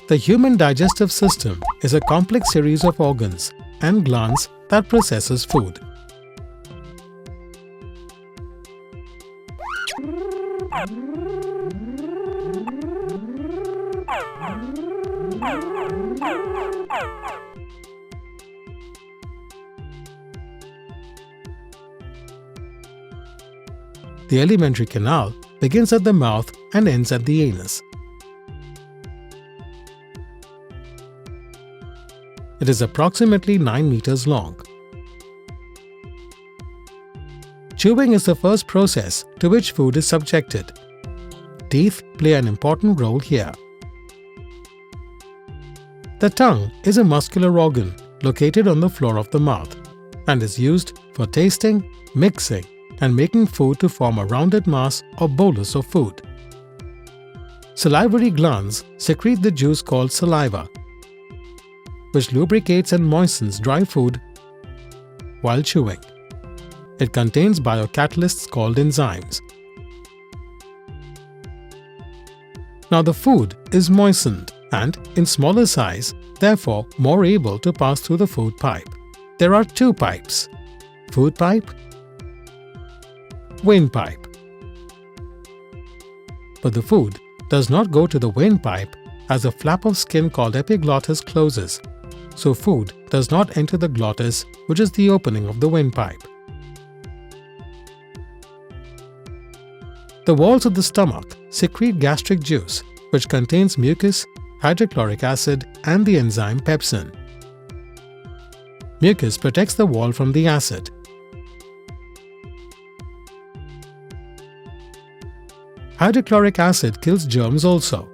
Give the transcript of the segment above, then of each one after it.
The human digestive system is a complex series of organs and glands that processes food. The alimentary canal begins at the mouth and ends at the anus. It is approximately 9 meters long. Chewing is the first process to which food is subjected. Teeth play an important role here. The tongue is a muscular organ located on the floor of the mouth and is used for tasting, mixing, and making food to form a rounded mass or bolus of food. Salivary glands secrete the juice called saliva, which lubricates and moistens dry food while chewing. It contains biocatalysts called enzymes. Now the food is moistened and in smaller size, therefore more able to pass through the food pipe. There are two pipes: food pipe, windpipe. But the food does not go to the windpipe as a flap of skin called epiglottis closes, so food does not enter the glottis, which is the opening of the windpipe. The walls of the stomach secrete gastric juice, which contains mucus, hydrochloric acid, and the enzyme pepsin. Mucus protects the wall from the acid. Hydrochloric acid kills germs also.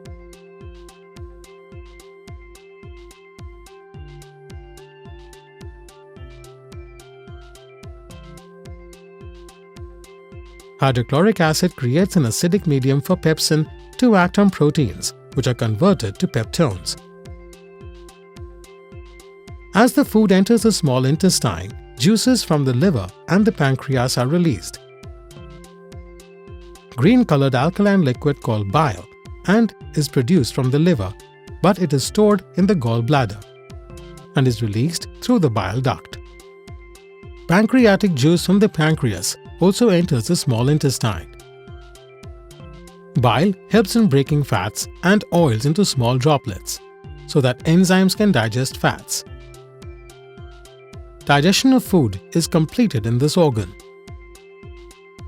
Hydrochloric acid creates an acidic medium for pepsin to act on proteins, which are converted to peptones. As the food enters the small intestine, juices from the liver and the pancreas are released. Green-colored alkaline liquid called bile and is produced from the liver, but it is stored in the gallbladder and is released through the bile duct. Pancreatic juice from the pancreas also enters the small intestine. Bile helps in breaking fats and oils into small droplets so that enzymes can digest fats. Digestion of food is completed in this organ.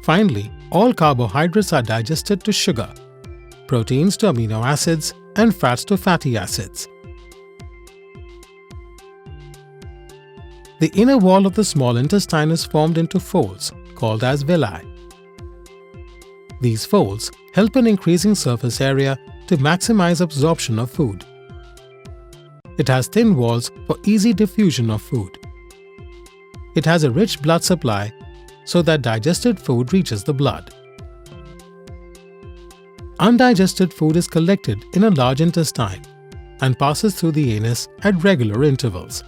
Finally, all carbohydrates are digested to sugar, proteins to amino acids, and fats to fatty acids. The inner wall of the small intestine is formed into folds called as villi. These folds help in increasing surface area to maximize absorption of food. It has thin walls for easy diffusion of food. It has a rich blood supply so that digested food reaches the blood. Undigested food is collected in a large intestine and passes through the anus at regular intervals.